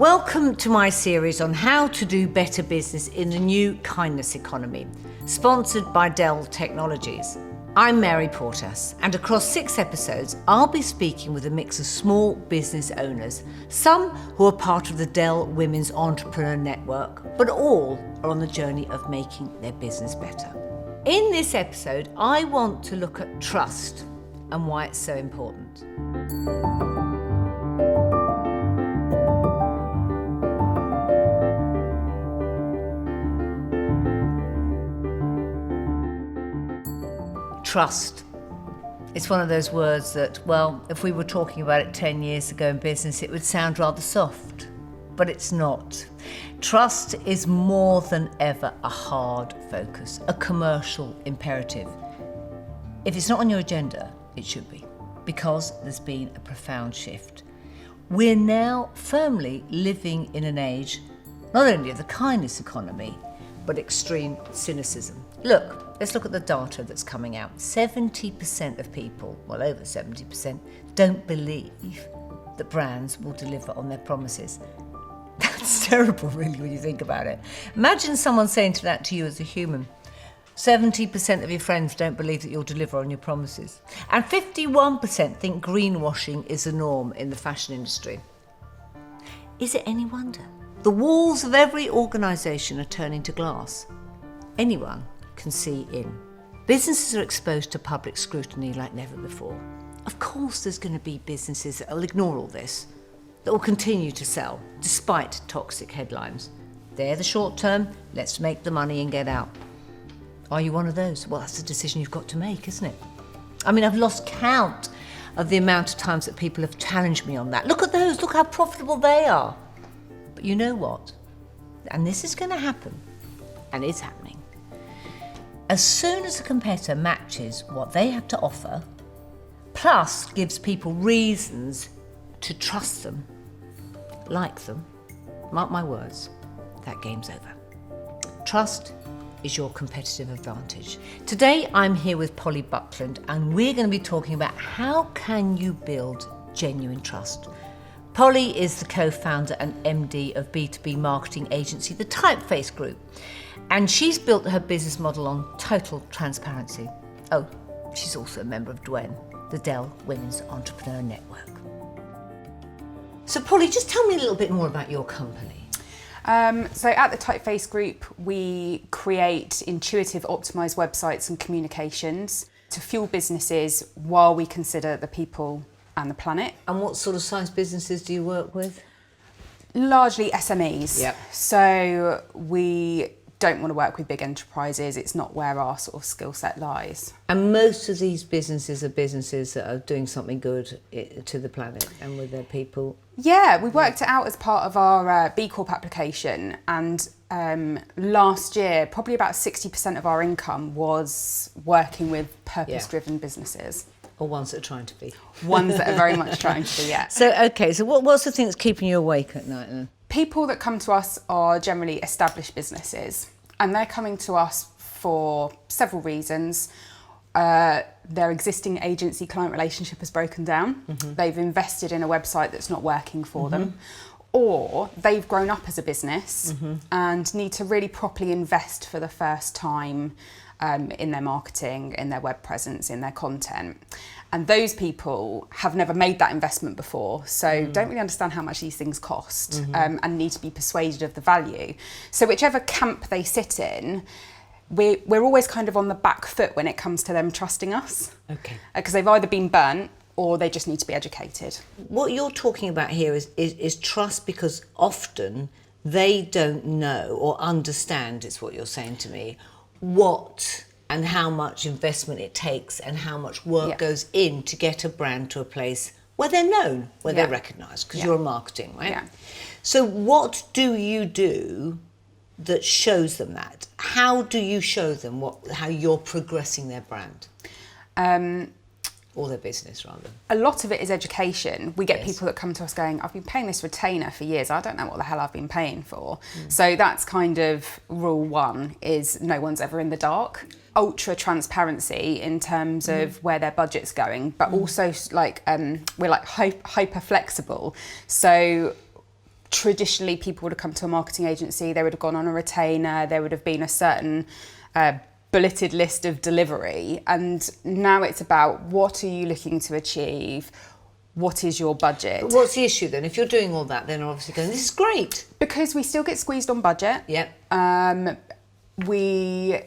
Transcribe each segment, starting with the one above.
Welcome to my series on how to do better business in the new kindness economy, sponsored by Dell Technologies. I'm Mary Portas, and across 6 episodes, I'll be speaking with a mix of small business owners, some who are part of the Dell Women's Entrepreneur Network, but all are on the journey of making their business better. In this episode, I want to look at trust and why it's so important. Trust. It's one of those words that, well, if we were talking about it 10 years ago in business, it would sound rather soft, but it's not. Trust is more than ever a hard focus, a commercial imperative. If it's not on your agenda, it should be, because there's been a profound shift. We're now firmly living in an age, not only of the kindness economy, but extreme cynicism. Let's look at the data that's coming out. 70% of people, well over 70%, don't believe that brands will deliver on their promises. That's terrible, really, when you think about it. Imagine someone saying that to you as a human. 70% of your friends don't believe that you'll deliver on your promises. And 51% think greenwashing is the norm in the fashion industry. Is it any wonder? The walls of every organisation are turning to glass. Anyone can see in. Businesses are exposed to public scrutiny like never before. Of course there's going to be businesses that will ignore all this, that will continue to sell despite toxic headlines. They're the short term, let's make the money and get out. Are you one of those? Well, that's a decision you've got to make, isn't it? I mean, I've lost count of the amount of times that people have challenged me on that. Look at those, look how profitable they are. But you know what? And this is going to happen, and is happening. As soon as a competitor matches what they have to offer, plus gives people reasons to trust them, like them, mark my words, that game's over. Trust is your competitive advantage. Today I'm here with Polly Buckland, and we're going to be talking about how can you build genuine trust. Polly is the co-founder and MD of B2B marketing agency, the Typeface Group, and she's built her business model on total transparency. Oh, she's also a member of DWEN, the Dell Women's Entrepreneur Network. So Polly, just tell me a little bit more about your company. So at the Typeface Group, we create intuitive, optimised websites and communications to fuel businesses while we consider the people and the planet. And what sort of size businesses do you work with? Largely SMEs. Yep. So we don't want to work with big enterprises. It's not where our sort of skill set lies. And most of these businesses are businesses that are doing something good to the planet and with their people. Yeah, we worked it out as part of our B Corp application, and last year probably about 60% of our income was working with purpose-driven businesses. Or ones that are trying to be. Ones that are very much trying to be, yeah. So what's the thing that's keeping you awake at night then? People that come to us are generally established businesses, and they're coming to us for several reasons. Their existing agency client relationship has broken down. Mm-hmm. They've invested in a website that's not working for them, or they've grown up as a business and need to really properly invest for the first time in their marketing, in their web presence, in their content. And those people have never made that investment before, so don't really understand how much these things cost and need to be persuaded of the value. So whichever camp they sit in, we're always kind of on the back foot when it comes to them trusting us. Okay. Because they've either been burnt or they just need to be educated. What you're talking about here is trust, because often they don't know or understand, it's what you're saying to me, what and how much investment it takes and how much work goes in to get a brand to a place where they're known, where they're recognised, because you're marketing, right? Yeah. So what do you do that shows them that? How do you show them how you're progressing their brand? Or their business, rather. A lot of it is education. We get people that come to us going, I've been paying this retainer for years. I don't know what the hell I've been paying for. So that's kind of rule one, is no one's ever in the dark. Ultra transparency in terms of where their budget's going, but also like we're like hyper flexible. So traditionally people would have come to a marketing agency, they would have gone on a retainer, there would have been a certain bulleted list of delivery, and now it's about what are you looking to achieve, what is your budget. But what's the issue then? If you're doing all that, then you're obviously going, this is great. Because we still get squeezed on budget. Yep. We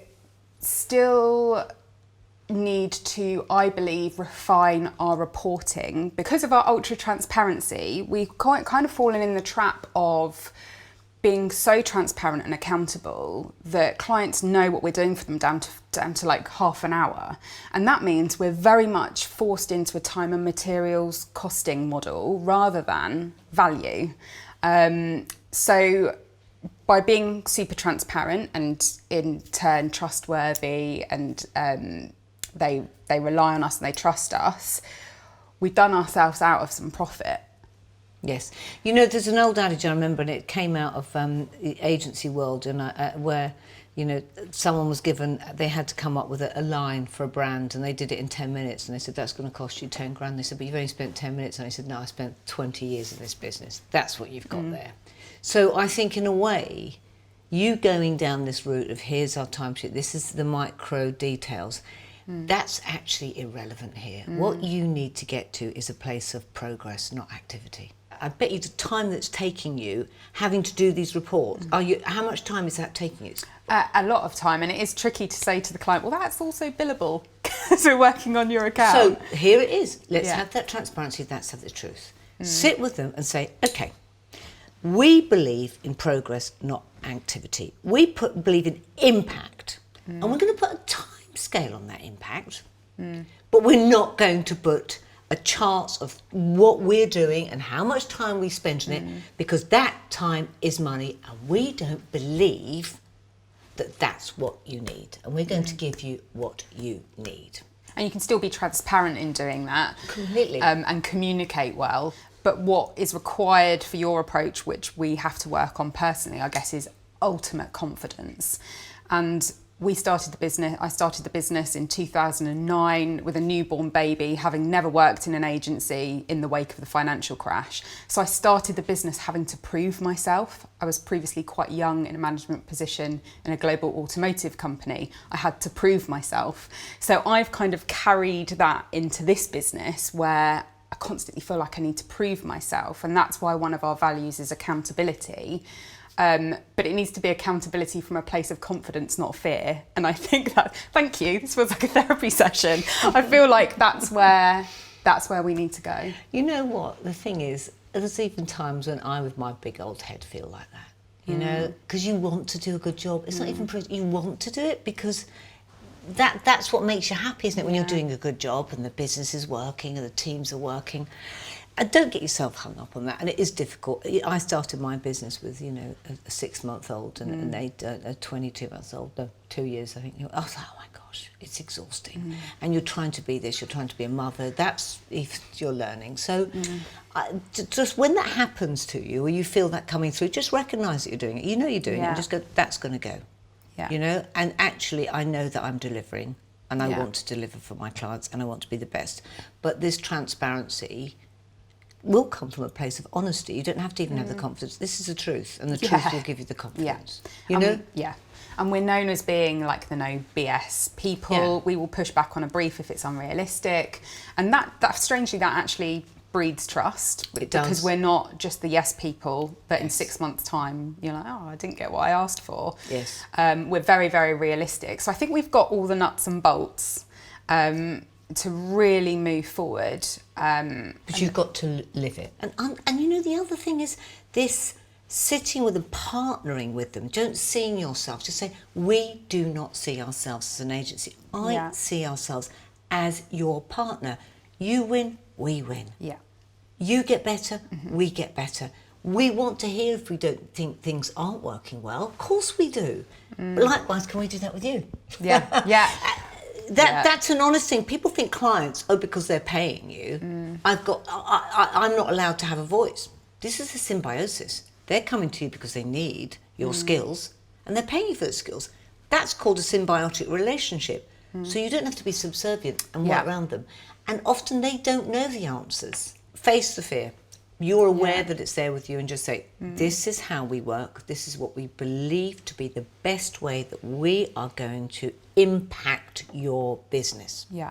still need to, I believe, refine our reporting. Because of our ultra transparency, we've kind of fallen in the trap of being so transparent and accountable that clients know what we're doing for them down to like half an hour. And that means we're very much forced into a time and materials costing model rather than value. So by being super transparent and in turn trustworthy, and they rely on us and they trust us, we've done ourselves out of some profit. Yes. You know, there's an old adage I remember, and it came out of the agency world, and where, you know, someone was given, they had to come up with a line for a brand, and they did it in 10 minutes, and they said, that's going to cost you 10 grand. They said, but you've only spent 10 minutes. And I said, no, I spent 20 years in this business. That's what you've got there. So I think in a way, you going down this route of here's our timesheet, this is the micro details, that's actually irrelevant here. What you need to get to is a place of progress, not activity. I bet you the time that's taking you having to do these reports, how much time is that taking you? A lot of time, and it is tricky to say to the client, well, that's also billable because we're working on your account. So here it is. Let's have that transparency, let's have the truth. Sit with them and say, okay, we believe in progress, not activity. We believe in impact, and we're going to put a time scale on that impact, but we're not going to put a chart of what we're doing and how much time we spend on it, because that time is money, and we don't believe that that's what you need, and we're going to give you what you need. And you can still be transparent in doing that. Completely. And communicate well. But what is required for your approach, which we have to work on personally, I guess, is ultimate confidence. And I started the business in 2009 with a newborn baby, having never worked in an agency in the wake of the financial crash. So I started the business having to prove myself. I was previously quite young in a management position in a global automotive company. I had to prove myself. So I've kind of carried that into this business where I constantly feel like I need to prove myself. And that's why one of our values is accountability. But it needs to be accountability from a place of confidence, not fear. And I think that, thank you, this feels like a therapy session. I feel like that's where we need to go. You know what, the thing is, there's even times when I, with my big old head, feel like that. You know, because you want to do a good job. It's not even, you want to do it because that's what makes you happy, isn't it? When you're doing a good job and the business is working and the teams are working. And don't get yourself hung up on that. And it is difficult. I started my business with, you know, a 6-month-old and a 22-month-old, no, 2 years, I think. I was like, oh my gosh, it's exhausting. And you're trying to be this, you're trying to be a mother. That's if you're learning. So just when that happens to you, or you feel that coming through, just recognise that you're doing it. You know you're doing it, and just go, that's going to go. Yeah. You know, and actually I know that I'm delivering, and I want to deliver for my clients, and I want to be the best. But this transparency will come from a place of honesty. You don't have to even have the confidence. This is the truth, and the truth will give you the confidence. Yeah. You know? And we're known as being like the no BS people. Yeah. We will push back on a brief if it's unrealistic. And that strangely, that actually breeds trust. It does. Because we're not just the yes people that in 6 months' time, you're like, oh, I didn't get what I asked for. Yes. We're very, very realistic. So I think we've got all the nuts and bolts to really move forward. But you've got to live it. And you know, the other thing is this sitting with them, partnering with them, don't seeing yourself, just say, we do not see ourselves as an agency. I see ourselves as your partner. You win, we win. Yeah. You get better, we get better. We want to hear if we don't think things aren't working well. Of course we do. But likewise, can we do that with you? Yeah, yeah. That's an honest thing. People think clients, because they're paying you, I'm not allowed to have a voice. This is a symbiosis. They're coming to you because they need your skills, and they're paying you for those skills. That's called a symbiotic relationship. So you don't have to be subservient and work around them. And often they don't know the answers. Face the fear. You're aware that it's there with you, and just say, this is how we work. This is what we believe to be the best way that we are going to impact your business. Yeah.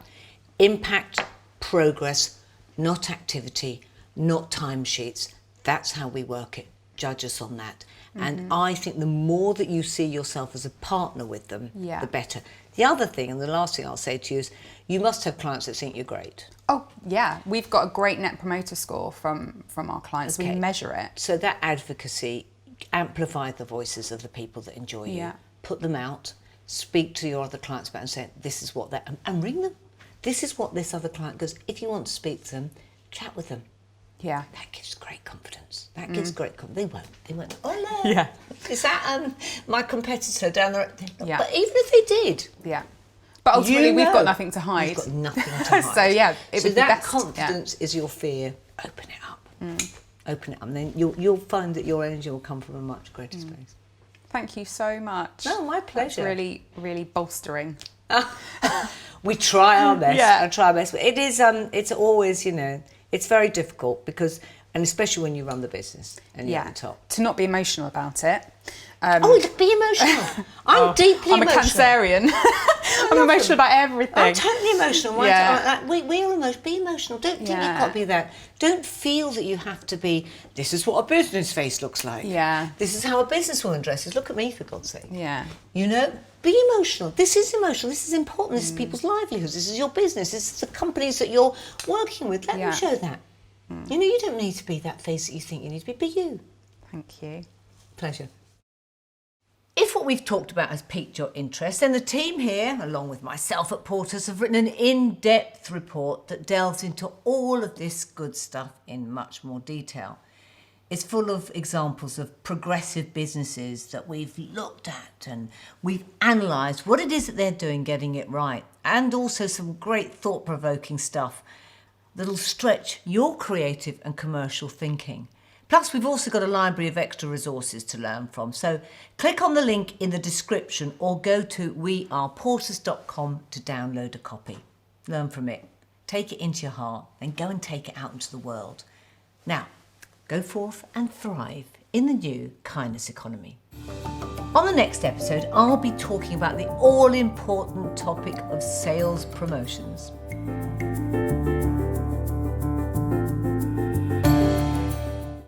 Impact, progress, not activity, not timesheets. That's how we work it. Judge us on that. And I think the more that you see yourself as a partner with them, the better. The other thing, and the last thing I'll say to you, is you must have clients that think you're great. Oh, yeah. We've got a great Net Promoter Score from our clients. Okay. We measure it. So that advocacy, amplify the voices of the people that enjoy you. Yeah. Put them out, speak to your other clients about it and say, this is what that, and ring them. This is what this other client goes. If you want to speak to them, chat with them. Yeah. That gives great confidence. That gives great confidence. They won't. Oh no. Yeah. Is that my competitor down the road? Yeah. But even if they did. Yeah. But ultimately, you we've know got nothing to hide. You've got nothing to hide. So yeah, it would be that best, confidence is your fear. Open it up. Open it up, and then you'll find that your energy will come from a much greater space. Thank you so much. No, my pleasure. That's really, really bolstering. We try our best. Yeah. I try our best. But it is. It's always, it's very difficult because, and especially when you run the business and you're at the top. To not be emotional about it. Be emotional. I'm deeply I'm emotional. a Cancerian. I'm emotional about everything. I'm totally emotional. Right? Yeah. We're emotional. Be emotional. Don't think you've got to be that. Don't feel that you have to be, this is what a business face looks like. Yeah. This is how a businesswoman dresses. Look at me, for God's sake. Yeah. Be emotional. This is emotional. This is important. This is people's livelihoods. This is your business. This is the companies that you're working with. Let them show that. You don't need to be that face that you think you need to be. Be you. Thank you. Pleasure. If what we've talked about has piqued your interest, then the team here, along with myself at Portas, have written an in-depth report that delves into all of this good stuff in much more detail. It's full of examples of progressive businesses that we've looked at, and we've analysed what it is that they're doing, getting it right, and also some great thought-provoking stuff that'll stretch your creative and commercial thinking. Plus, we've also got a library of extra resources to learn from. So click on the link in the description or go to weareporters.com to download a copy. Learn from it. Take it into your heart, then go and take it out into the world. Now, go forth and thrive in the new kindness economy. On the next episode, I'll be talking about the all-important topic of sales promotions.